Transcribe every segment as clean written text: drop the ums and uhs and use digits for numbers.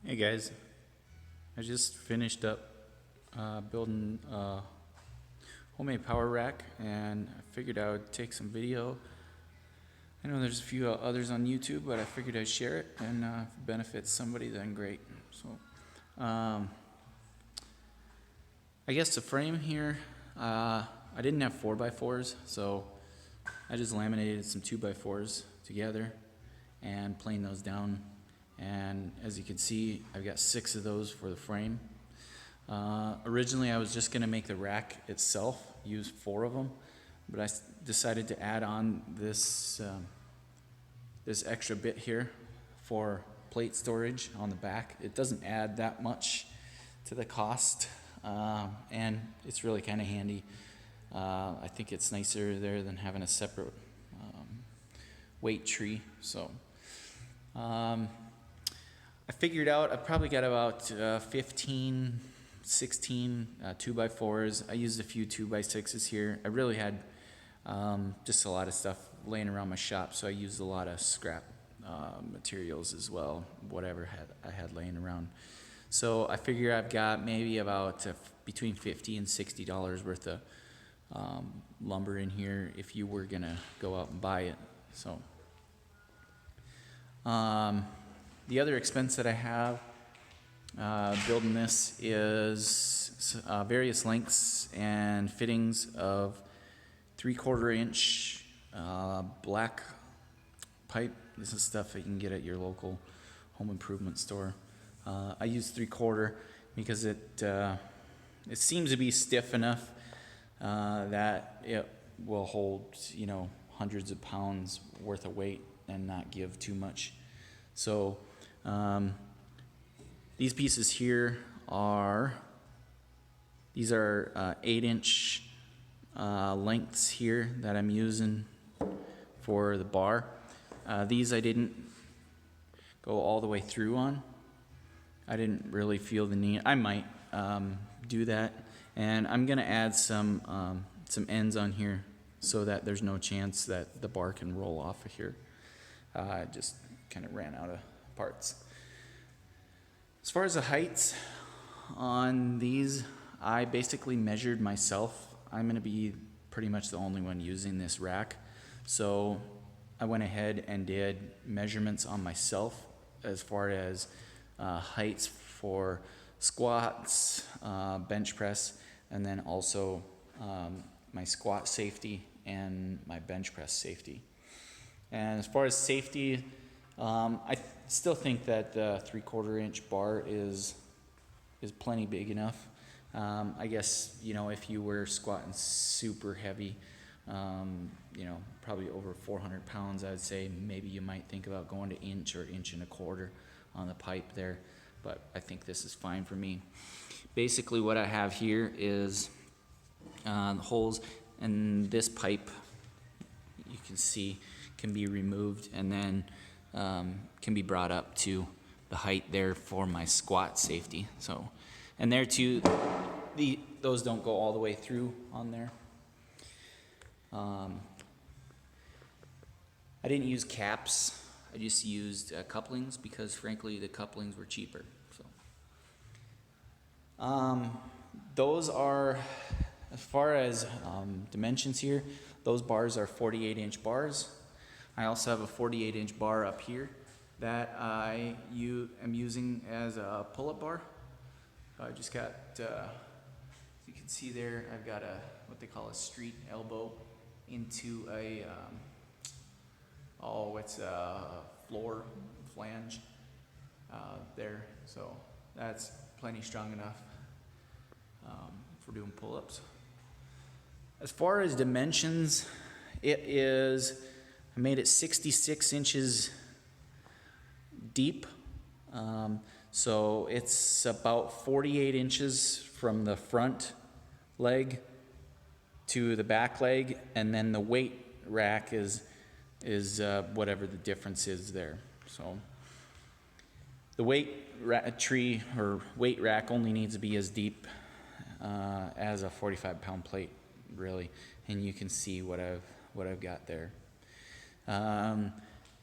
Hey guys, I just finished up building a homemade power rack, and I figured I would take some video. I know there's a few others on YouTube, but I figured I'd share it, and if it benefits somebody, then great. So I guess the frame here, I didn't have 4x4s, so I just laminated some 2x4s together and planed those down. And as you can see, I've got 6 of those for the frame. Originally I was just going to make the rack itself, use 4 of them, but I decided to add on this this extra bit here for plate storage on the back. It doesn't add that much to the cost, and it's really kind of handy. I think it's nicer there than having a separate weight tree. So I figured out I've probably got about 15, 16 2x4s. I used a few 2x6s here. I really had just a lot of stuff laying around my shop, so I used a lot of scrap materials as well, whatever I had laying around. So I figure I've got maybe about between $50 and $60 worth of lumber in here if you were gonna go out and buy it. So the other expense that I have building this is various lengths and fittings of 3/4 inch black pipe. This is stuff that you can get at your local home improvement store. I use 3/4 because it seems to be stiff enough that it will hold, you know, hundreds of pounds worth of weight and not give too much. So these pieces here are 8-inch lengths here that I'm using for the bar. These I didn't go all the way through on. I didn't really feel the need. I might do that, and I'm gonna add some ends on here so that there's no chance that the bar can roll off of here. I just kind of ran out of parts. As far as the heights on these, I basically measured myself. I'm going to be pretty much the only one using this rack, so I went ahead and did measurements on myself as far as heights for squats, bench press, and then also my squat safety and my bench press safety. And as far as safety, I still think that the 3/4 inch bar is plenty big enough. I guess, you know, if you were squatting super heavy, you know, probably over 400 pounds, I'd say maybe you might think about going to inch or 1.25 on the pipe there. But I think this is fine for me. Basically what I have here is the holes, and this pipe, you can see, can be removed and then can be brought up to the height there for my squat safety. So, and there too, those don't go all the way through on there. I didn't use caps. I just used couplings because frankly the couplings were cheaper. So those are, as far as dimensions here, those bars are 48-inch bars. I also have a 48-inch bar up here that I am using as a pull-up bar. I just got, as you can see there, I've got what they call a street elbow into a, it's a floor flange there. So that's plenty strong enough for doing pull-ups. As far as dimensions, I made it 66 inches deep, so it's about 48 inches from the front leg to the back leg, and then the weight rack is whatever the difference is there. So the weight rack only needs to be as deep as a 45-pound plate, really, and you can see what I've got there.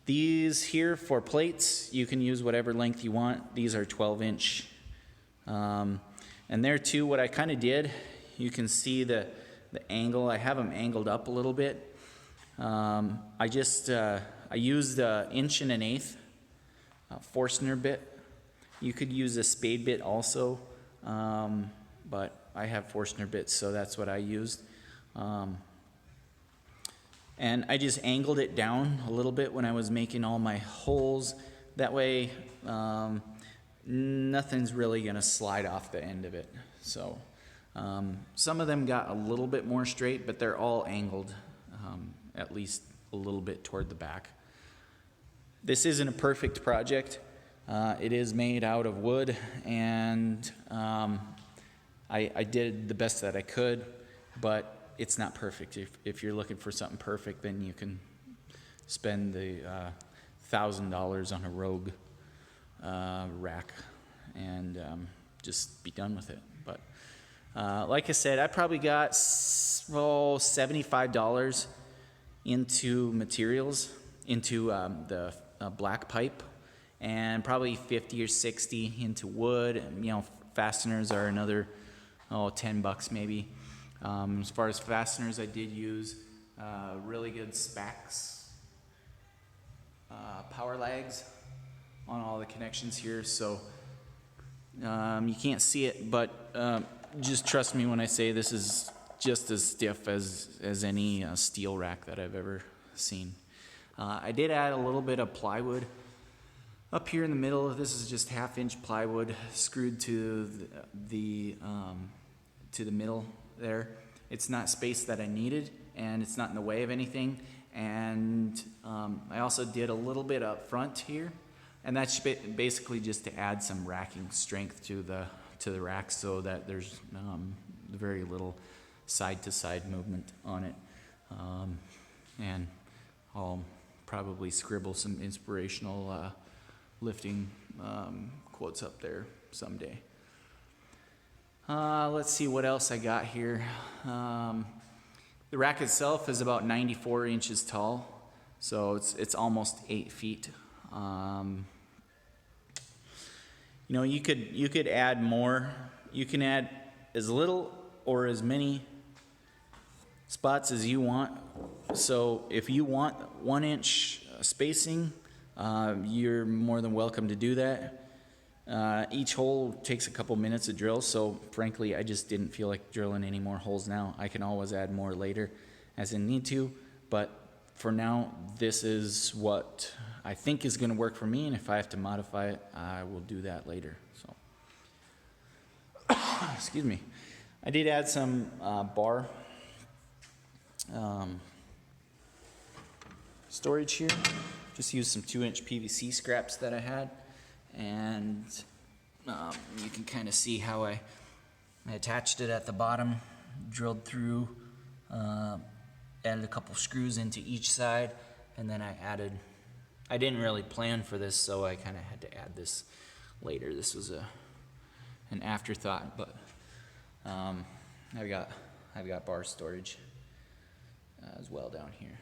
These here for plates, you can use whatever length you want. These are 12-inch. And there too, what I kind of did, you can see the angle. I have them angled up a little bit. I used an 1.1 Forstner bit. You could use a spade bit also, but I have Forstner bits, so that's what I used. And I just angled it down a little bit when I was making all my holes. That way, nothing's really gonna slide off the end of it. So some of them got a little bit more straight, but they're all angled at least a little bit toward the back. This isn't a perfect project. It is made out of wood, and I did the best that I could, but it's not perfect. If you're looking for something perfect, then you can spend the $1,000 on a Rogue rack and just be done with it. But like I said, I probably got $75 into materials, into the black pipe, and probably 50 or 60 into wood. You know, fasteners are another $10 maybe. As far as fasteners, I did use really good Spax power lags on all the connections here, so you can't see it, but just trust me when I say this is just as stiff as any steel rack that I've ever seen. I did add a little bit of plywood up here in the middle. This is just 1/2-inch plywood screwed to the middle there. It's not space that I needed, and it's not in the way of anything. And I also did a little bit up front here, and that's basically just to add some racking strength to the rack, so that there's very little side-to-side movement on it. And I'll probably scribble some inspirational lifting quotes up there someday. Let's see what else I got here. The rack itself is about 94 inches tall, so it's almost 8 feet. You know, you could add more. You can add as little or as many spots as you want. So if you want 1-inch spacing, you're more than welcome to do that. Each hole takes a couple minutes to drill, so frankly I just didn't feel like drilling any more holes now. I can always add more later as I need to, but for now this is what I think is going to work for me, and if I have to modify it, I will do that later. So excuse me. I did add some bar storage here. Just used some 2-inch PVC scraps that I had, and you can kind of see how I attached it at the bottom, drilled through, added a couple screws into each side, and then I didn't really plan for this, so I kind of had to add this later. This was an afterthought, but I've got bar storage as well down here.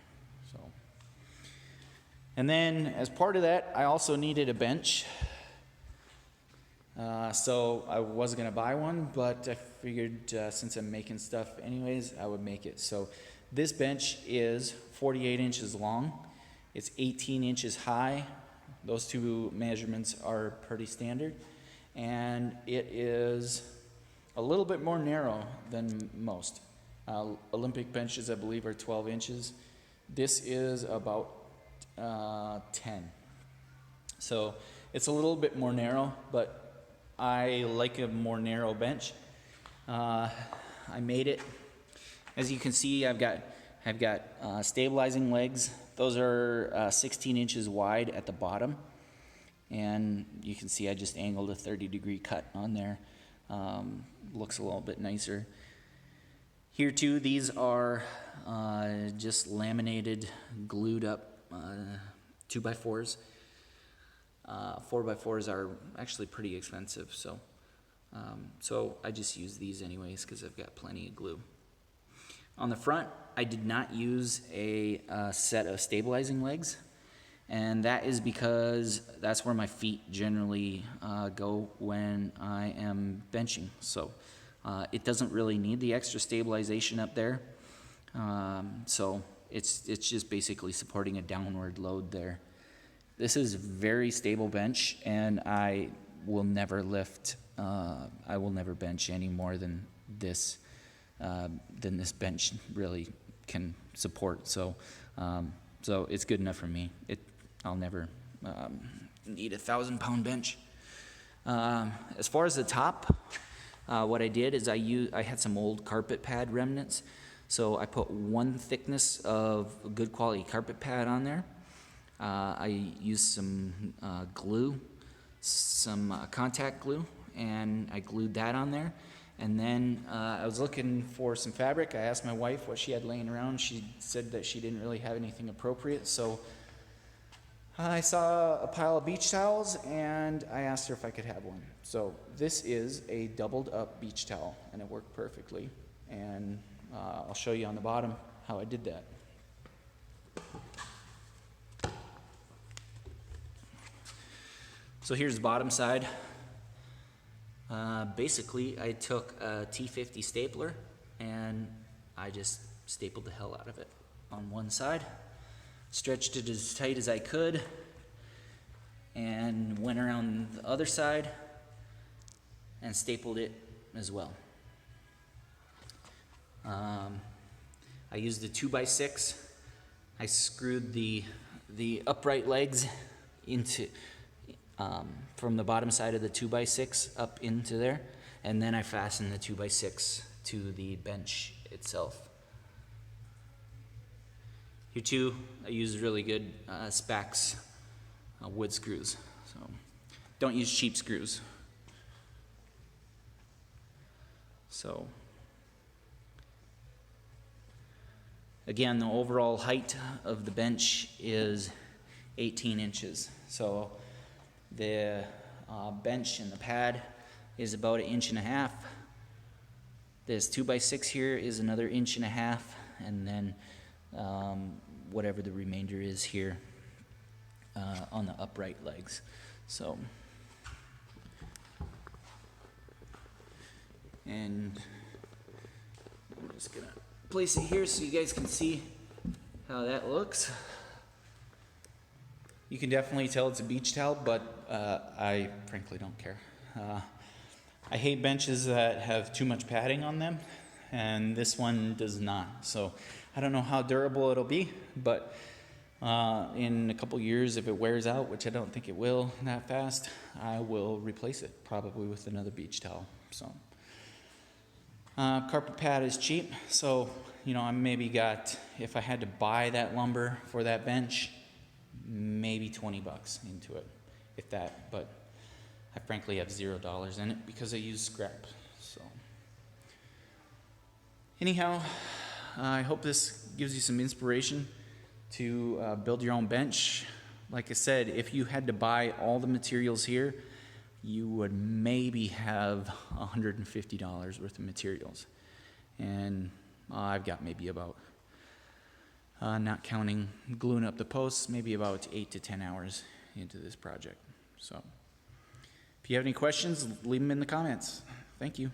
So, and then as part of that, I also needed a bench. So I was gonna buy one, but I figured since I'm making stuff anyways, I would make it. So this bench is 48 inches long. It's 18 inches high. Those two measurements are pretty standard. And it is a little bit more narrow than most. Olympic benches, I believe, are 12 inches. This is about 10. So it's a little bit more narrow, but I like a more narrow bench. I made it. As you can see, I've got stabilizing legs. Those are 16 inches wide at the bottom, and you can see I just angled a 30-degree cut on there. Looks a little bit nicer. Here too, these are just laminated, glued up 2x4s. 4x4s are actually pretty expensive, so I just use these anyways because I've got plenty of glue. On the front, I did not use a set of stabilizing legs. And that is because that's where my feet generally go when I am benching. So it doesn't really need the extra stabilization up there. So it's just basically supporting a downward load there. This is very stable bench, and I will never bench any more than this bench really can support. So so it's good enough for me. I'll never need a 1,000-pound bench. As far as the top, what I did is I had some old carpet pad remnants, so I put one thickness of good quality carpet pad on there. I used some glue, some contact glue, and I glued that on there. And then I was looking for some fabric. I asked my wife what she had laying around. She said that she didn't really have anything appropriate, so I saw a pile of beach towels, and I asked her if I could have one. So this is a doubled up beach towel, and it worked perfectly. And I'll show you on the bottom how I did that. So here's the bottom side. Basically, I took a T50 stapler, and I just stapled the hell out of it on one side. Stretched it as tight as I could, and went around the other side and stapled it as well. I used a 2x6. I screwed the upright legs into from the bottom side of the 2x6 up into there, and then I fastened the 2x6 to the bench itself. Here too, I use really good Spax wood screws. So don't use cheap screws. So again, the overall height of the bench is 18 inches. So the bench and the pad is about 1.5 inches. This 2x6 here is another 1.5 inches, and then whatever the remainder is here on the upright legs. So, and I'm just gonna place it here so you guys can see how that looks. You can definitely tell it's a beach towel, but I frankly don't care. I hate benches that have too much padding on them, and this one does not. So I don't know how durable it'll be, but in a couple years, if it wears out, which I don't think it will that fast, I will replace it, probably with another beach towel. So carpet pad is cheap, so I maybe got, if I had to buy that lumber for that bench, maybe $20 into it, if that, but I frankly have $0 in it because I use scrap. So anyhow, I hope this gives you some inspiration to build your own bench. Like I said, if you had to buy all the materials here, you would maybe have $150 worth of materials. And I've got maybe about, not counting gluing up the posts, maybe about 8 to 10 hours into this project. So if you have any questions, leave them in the comments. Thank you.